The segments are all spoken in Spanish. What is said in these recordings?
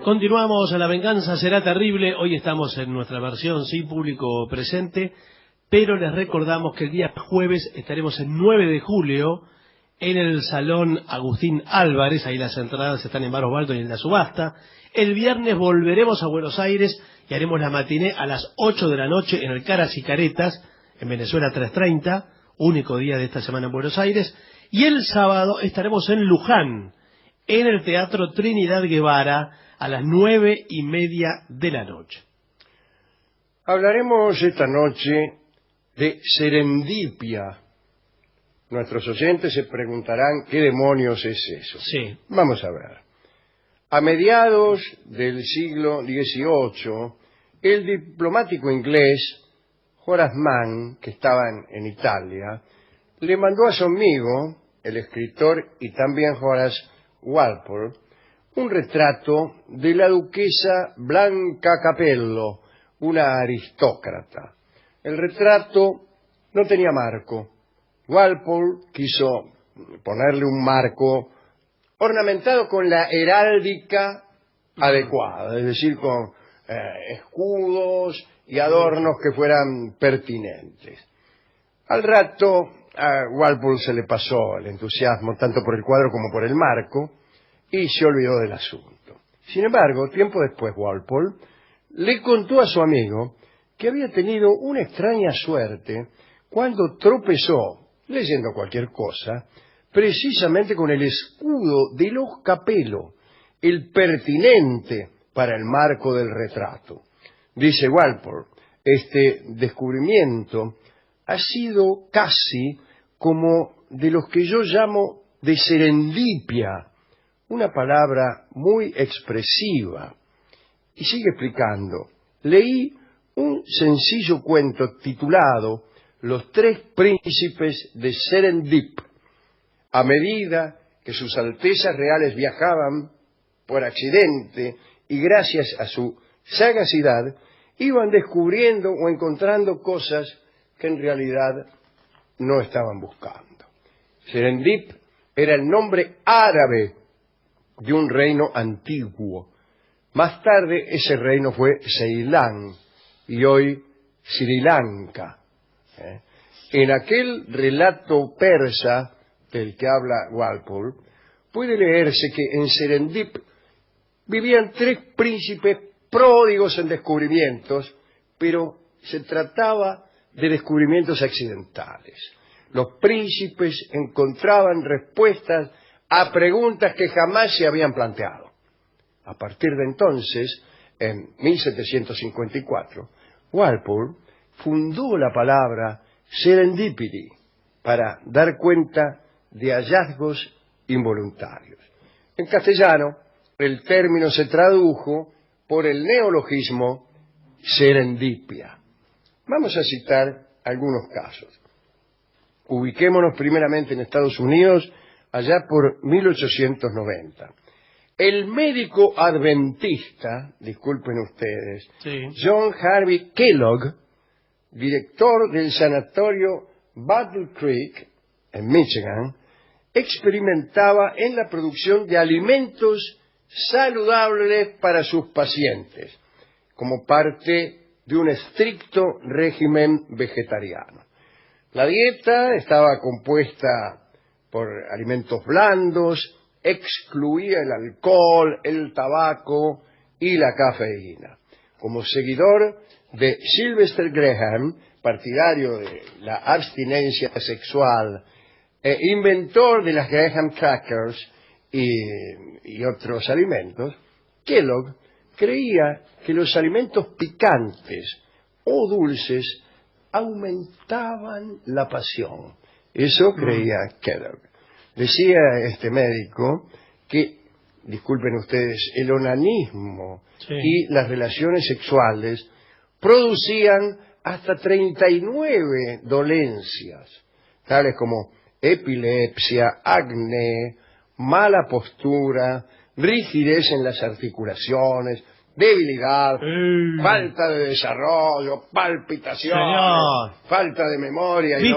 Continuamos, La venganza será terrible. Hoy estamos en nuestra versión sin público presente, pero les recordamos que el día jueves estaremos el 9 de julio en el Salón Agustín Álvarez. Ahí las entradas están en Bar Osvaldo y en la subasta. El viernes volveremos a Buenos Aires y haremos la matiné a las 8 de la noche en el Caras y Caretas, en Venezuela 330, único día de esta semana en Buenos Aires. Y el sábado estaremos en Luján, en el Teatro Trinidad Guevara, a las 9:30 de la noche. Hablaremos esta noche de serendipia. Nuestros oyentes se preguntarán qué demonios es eso. Sí. Vamos a ver. A mediados del siglo XVIII, el diplomático inglés Horace Mann, que estaba en Italia, le mandó a su amigo, el escritor y también Horace Walpole, un retrato de la duquesa Blanca Capello, una aristócrata. El retrato no tenía marco. Walpole quiso ponerle un marco ornamentado con la heráldica adecuada, es decir, con escudos y adornos que fueran pertinentes. Al rato a Walpole se le pasó el entusiasmo tanto por el cuadro como por el marco y se olvidó del asunto. Sin embargo, tiempo después Walpole le contó a su amigo que había tenido una extraña suerte cuando tropezó, leyendo cualquier cosa, precisamente con el escudo de los Capello, el pertinente para el marco del retrato. Dice Walpole, este descubrimiento ha sido casi como de los que yo llamo de serendipia, una palabra muy expresiva. Y sigue explicando, leí un sencillo cuento titulado Los tres príncipes de Serendip. A medida que sus altezas reales viajaban por accidente y gracias a su sagacidad, iban descubriendo o encontrando cosas que en realidad no estaban buscando. Serendip era el nombre árabe de un reino antiguo. Más tarde ese reino fue Ceilán y hoy Sri Lanka. En aquel relato persa del que habla Walpole, puede leerse que en Serendip vivían tres príncipes pródigos en descubrimientos, pero se trataba de descubrimientos accidentales. Los príncipes encontraban respuestas a preguntas que jamás se habían planteado. A partir de entonces, en 1754, Walpole fundó la palabra serendipity para dar cuenta de hallazgos involuntarios. En castellano, el término se tradujo por el neologismo serendipia. Vamos a citar algunos casos. Ubiquémonos primeramente en Estados Unidos, allá por 1890. El médico adventista, disculpen ustedes, Sí. John Harvey Kellogg, director del sanatorio Battle Creek, en Michigan, experimentaba en la producción de alimentos saludables para sus pacientes, como parte de un estricto régimen vegetariano. La dieta estaba compuesta por alimentos blandos, excluía el alcohol, el tabaco y la cafeína. Como seguidor de Sylvester Graham, partidario de la abstinencia sexual, inventor de las Graham Crackers y otros alimentos, Kellogg creía que los alimentos picantes o dulces aumentaban la pasión. Eso creía Kellogg. Decía este médico que, disculpen ustedes, el onanismo y las relaciones sexuales producían hasta 39 dolencias, tales como epilepsia, acné, mala postura, rigidez en las articulaciones, debilidad, falta de desarrollo, palpitaciones, falta de memoria y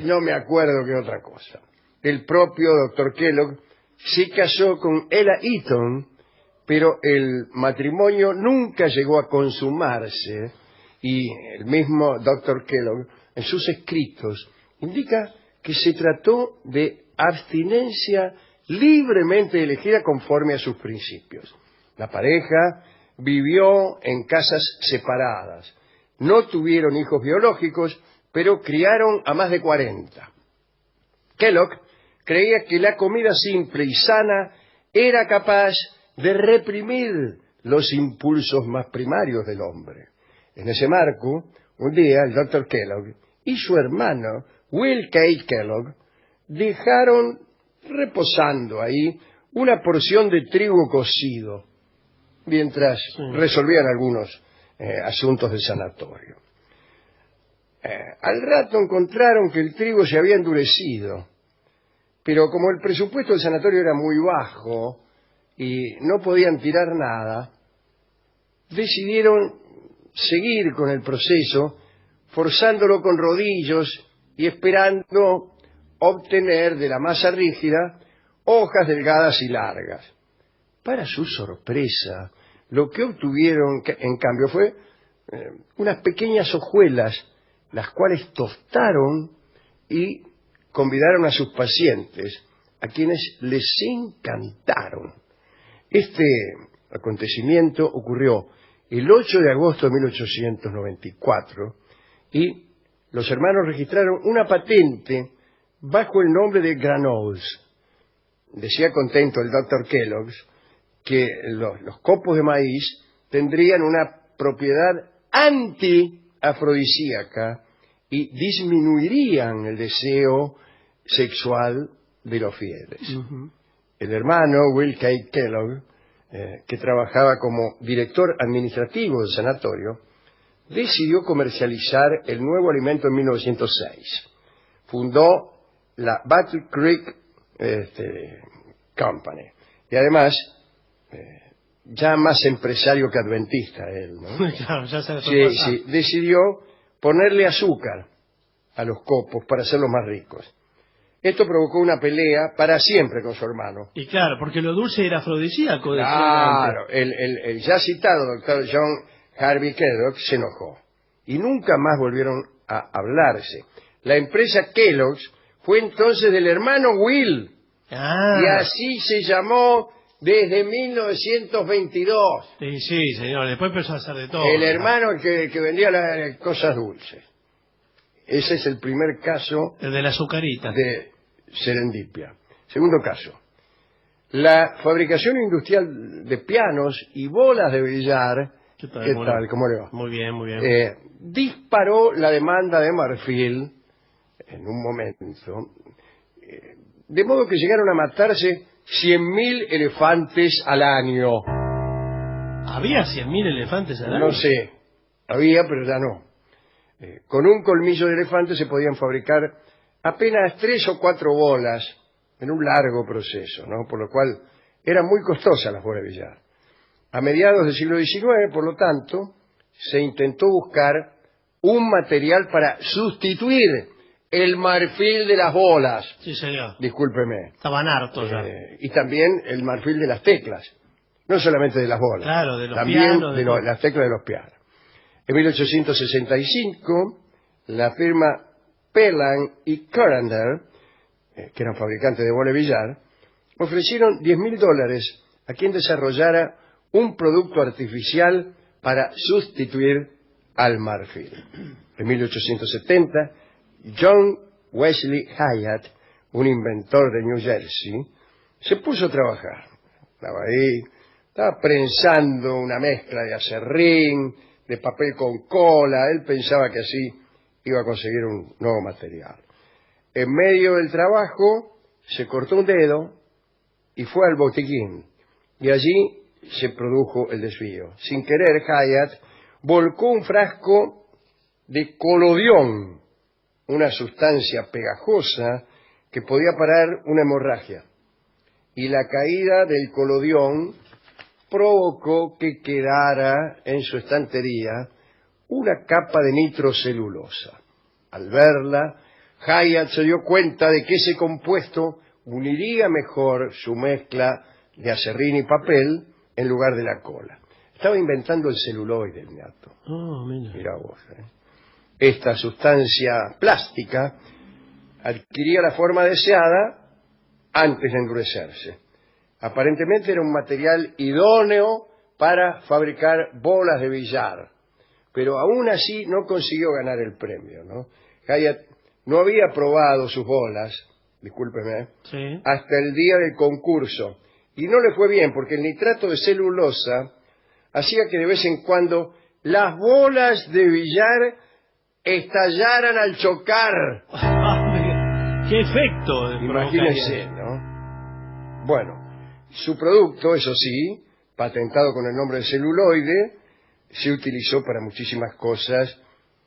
no me acuerdo qué otra cosa. El propio doctor Kellogg se casó con Ella Eaton pero el matrimonio nunca llegó a consumarse y el mismo Dr. Kellogg en sus escritos indica que se trató de abstinencia libremente elegida conforme a sus principios. La pareja vivió en casas separadas, no tuvieron hijos biológicos, pero criaron a más de 40. Kellogg creía que la comida simple y sana era capaz de reprimir los impulsos más primarios del hombre. En ese marco, un día el Dr. Kellogg y su hermano Will K. Kellogg dejaron reposando ahí una porción de trigo cocido mientras resolvían algunos asuntos del sanatorio. Al rato encontraron que el trigo se había endurecido, pero como el presupuesto del sanatorio era muy bajo y no podían tirar nada, decidieron seguir con el proceso, forzándolo con rodillos y esperando obtener de la masa rígida hojas delgadas y largas. Para su sorpresa, lo que obtuvieron, en cambio, fue unas pequeñas hojuelas, las cuales tostaron y convidaron a sus pacientes, a quienes les encantaron. Este acontecimiento ocurrió el 8 de agosto de 1894 y los hermanos registraron una patente bajo el nombre de Granollers. Decía contento el Dr. Kellogg que los copos de maíz tendrían una propiedad antiafrodisíaca y disminuirían el deseo sexual de los fieles. El hermano Will K. Kellogg, que trabajaba como director administrativo del sanatorio, decidió comercializar el nuevo alimento en 1906. Fundó la Battle Creek Company. Y además, ya más empresario que adventista él, ¿no? Claro, ya se sí, decidió ponerle azúcar a los copos para hacerlos más ricos. Esto provocó una pelea para siempre con su hermano. Y claro, porque lo dulce era afrodisíaco. Claro, el ya citado doctor John Harvey Kellogg se enojó y nunca más volvieron a hablarse. La empresa Kellogg's fue entonces del hermano Will y así se llamó desde 1922. Sí, señor, después empezó a hacer de todo. El hermano que vendía las cosas dulces. Ese es el primer caso. El de la azucarita. De serendipia. Segundo caso. La fabricación industrial de pianos y bolas de billar. ¿Qué tal? ¿Cómo le va? Muy bien. Disparó la demanda de marfil en un momento. De modo que llegaron a matarse 100.000 elefantes al año. ¿Había 100.000 elefantes al año? No sé. Había, pero ya no. Con un colmillo de elefante se podían fabricar apenas 3 o 4 bolas en un largo proceso, ¿no? Por lo cual eran muy costosas las bolas de billar. A mediados del siglo XIX, por lo tanto, se intentó buscar un material para sustituir el marfil de las bolas. Sí, señor. Discúlpeme. Estaban hartos ya. Y también el marfil de las teclas. No solamente de las bolas. Claro, de los también pianos. de las teclas de los pianos. En 1865, la firma Pelham y Callender, que eran fabricantes de bolas de billar, ofrecieron $10.000 a quien desarrollara un producto artificial para sustituir al marfil. En 1870, John Wesley Hyatt, un inventor de New Jersey, se puso a trabajar. Estaba ahí, estaba prensando una mezcla de acerrín, de papel con cola. Él pensaba que así iba a conseguir un nuevo material. En medio del trabajo se cortó un dedo y fue al botiquín. Y allí se produjo el desvío. Sin querer, Hyatt volcó un frasco de colodión, una sustancia pegajosa que podía parar una hemorragia. Y la caída del colodión provocó que quedara en su estantería una capa de nitrocelulosa. Al verla, Hyatt se dio cuenta de que ese compuesto uniría mejor su mezcla de acerrín y papel en lugar de la cola. Estaba inventando el celuloide, el ñato. Oh, mira. Mirá vos. Esta sustancia plástica adquiría la forma deseada antes de endurecerse. Aparentemente era un material idóneo para fabricar bolas de billar, pero aún así no consiguió ganar el premio, ¿no? Hyatt no había probado sus bolas, discúlpeme, Sí. hasta el día del concurso, y no le fue bien porque el nitrato de celulosa hacía que de vez en cuando las bolas de billar estallaran al chocar. ¡Qué efecto! Imagínense, ¿no? Bueno, su producto, eso sí, patentado con el nombre de celuloide, se utilizó para muchísimas cosas,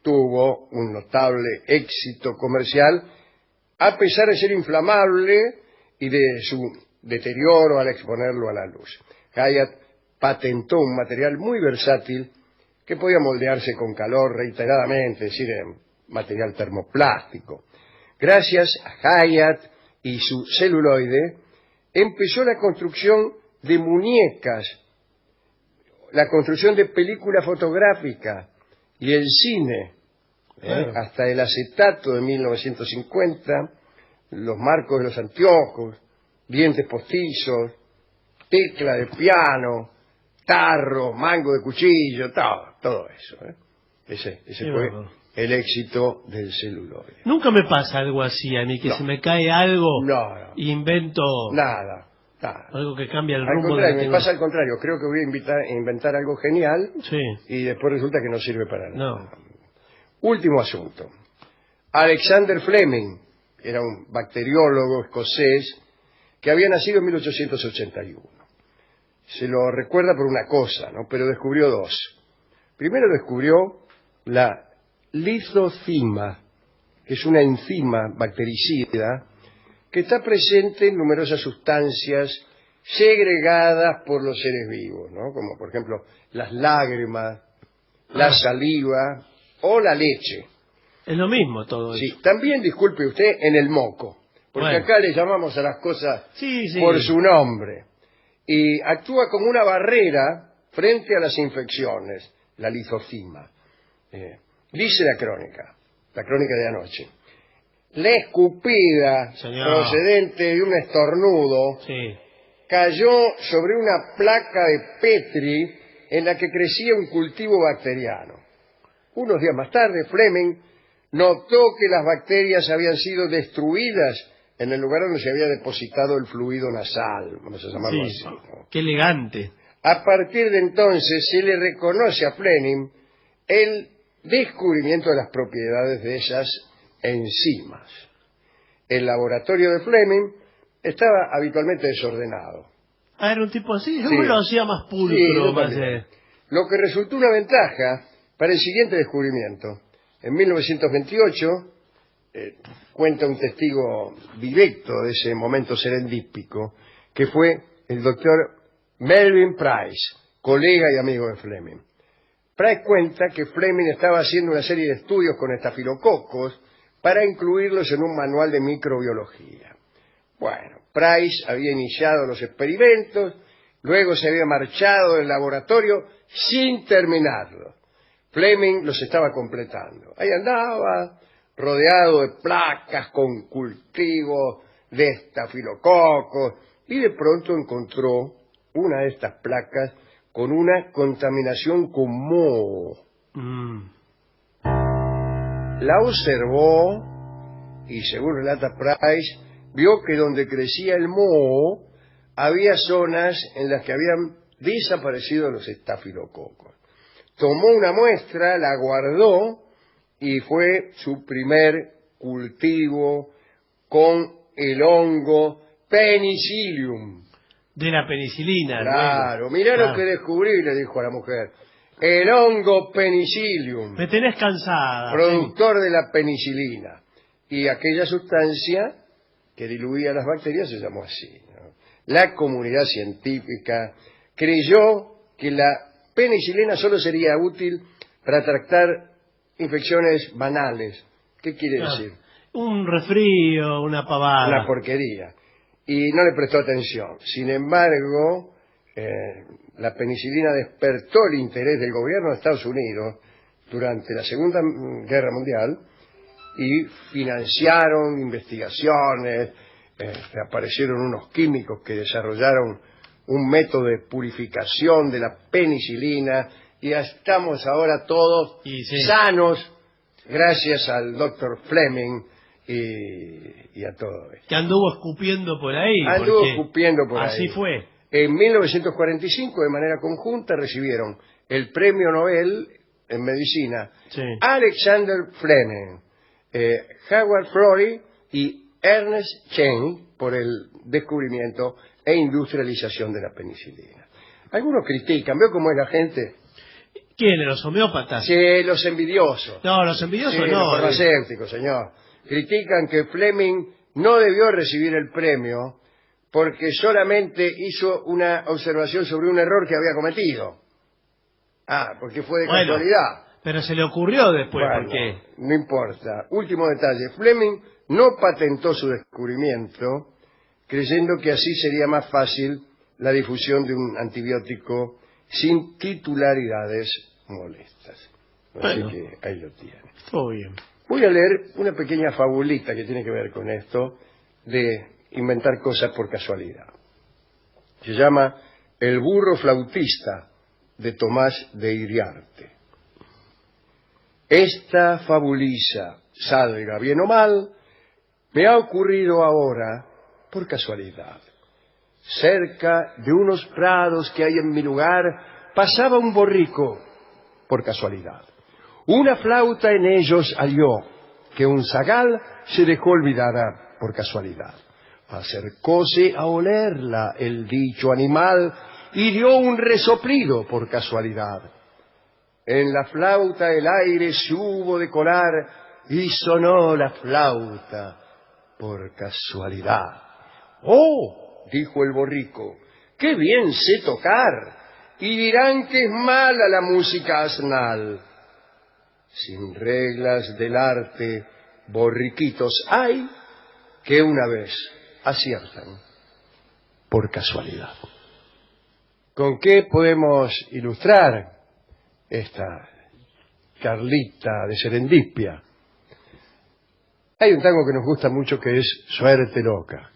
tuvo un notable éxito comercial, a pesar de ser inflamable y de su deterioro al exponerlo a la luz. Hyatt patentó un material muy versátil que podía moldearse con calor reiteradamente, es decir, en material termoplástico. Gracias a Hyatt y su celuloide, empezó la construcción de muñecas, la construcción de película fotográfica y el cine. Claro. Hasta el acetato de 1950, los marcos de los anteojos, dientes postizos, tecla de piano, tarro, mango de cuchillo, todo eso. Ese fue el éxito del celuloide. Nunca me pasa algo así a mí, que se me cae algo y invento nada. algo que cambia el Al rumbo. contrario, me pasa al contrario. Creo que voy a inventar algo genial Sí. y después resulta que no sirve para nada. No. Último asunto. Alexander Fleming era un bacteriólogo escocés que había nacido en 1881. Se lo recuerda por una cosa, ¿no? Pero descubrió dos. Primero descubrió la lizocima, que es una enzima bactericida que está presente en numerosas sustancias segregadas por los seres vivos, ¿no? Como por ejemplo las lágrimas, la saliva o la leche. Es lo mismo todo eso. Sí, también, disculpe usted, en el moco, porque Bueno. acá le llamamos a las cosas Sí. por su nombre. Y actúa como una barrera frente a las infecciones, la lizocima. Dice la crónica de anoche. La escupida procedente de un estornudo cayó sobre una placa de Petri en la que crecía un cultivo bacteriano. Unos días más tarde, Fleming notó que las bacterias habían sido destruidas en el lugar donde se había depositado el fluido nasal, vamos a llamarlo así, ¿no? Qué elegante. A partir de entonces se le reconoce a Fleming el descubrimiento de las propiedades de esas enzimas. El laboratorio de Fleming estaba habitualmente desordenado. Era un tipo así, yo Sí. lo hacía más pulcro. Sí, más lo que resultó una ventaja para el siguiente descubrimiento. En 1928, cuenta un testigo directo de ese momento serendípico, que fue el doctor Melvin Price, colega y amigo de Fleming. Price cuenta que Fleming estaba haciendo una serie de estudios con estafilococos para incluirlos en un manual de microbiología. Bueno, Price había iniciado los experimentos, luego se había marchado del laboratorio sin terminarlos. Fleming los estaba completando. Ahí andaba, rodeado de placas con cultivos de estafilococos, y de pronto encontró una de estas placas con una contaminación con moho. La observó y, según relata Price, vio que donde crecía el moho había zonas en las que habían desaparecido los estafilococos. Tomó una muestra, la guardó y fue su primer cultivo con el hongo Penicillium. De la penicilina. Claro, mirá lo que descubrí, le dijo a la mujer. El hongo Penicillium. Me tenés cansada. Productor de la penicilina. Y aquella sustancia que diluía las bacterias se llamó así, ¿no? La comunidad científica creyó que la penicilina solo sería útil para tratar infecciones banales. ¿Qué quiere decir? Un resfrío, una pavada. Una porquería. Y no le prestó atención. Sin embargo, la penicilina despertó el interés del gobierno de Estados Unidos durante la Segunda Guerra Mundial y financiaron investigaciones, aparecieron unos químicos que desarrollaron un método de purificación de la penicilina y ya estamos ahora todos sanos gracias al doctor Fleming y a todo esto. Que anduvo escupiendo por ahí. Anduvo escupiendo por ahí. Así fue. En 1945, de manera conjunta, recibieron el premio Nobel en medicina Alexander Fleming, Howard Florey y Ernest Chain por el descubrimiento e industrialización de la penicilina. Algunos critican, ¿veo cómo es la gente? ¿Quiénes? ¿Los homeópatas? Sí, los envidiosos. No, los envidiosos sí, no. Los farmacéuticos, señor. Critican que Fleming no debió recibir el premio porque solamente hizo una observación sobre un error que había cometido. Porque fue de casualidad. Pero se le ocurrió después, porque... No importa. Último detalle. Fleming no patentó su descubrimiento creyendo que así sería más fácil la difusión de un antibiótico sin titularidades molestas. Así que ahí lo tiene. Todo bien. Voy a leer una pequeña fabulita que tiene que ver con esto de inventar cosas por casualidad. Se llama El burro flautista, de Tomás de Iriarte. Esta fabuliza, salga bien o mal, me ha ocurrido ahora por casualidad. Cerca de unos prados que hay en mi lugar, pasaba un borrico por casualidad. Una flauta en ellos halló, que un zagal se dejó olvidada por casualidad. Acercóse a olerla el dicho animal y dio un resoplido por casualidad. En la flauta el aire se hubo de colar y sonó la flauta por casualidad. ¡Oh!, dijo el borrico, ¡qué bien sé tocar! Y dirán que es mala la música asnal. Sin reglas del arte, borriquitos hay que una vez aciertan por casualidad. ¿Con qué podemos ilustrar esta charlita de serendipia? Hay un tango que nos gusta mucho que es Suerte Loca.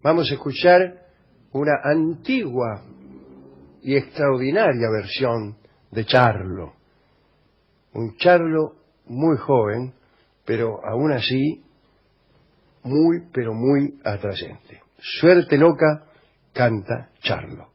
Vamos a escuchar una antigua y extraordinaria versión de Charlo. Un Charlo muy joven, pero aún así muy, pero muy atrayente. Suerte Loca canta Charlo.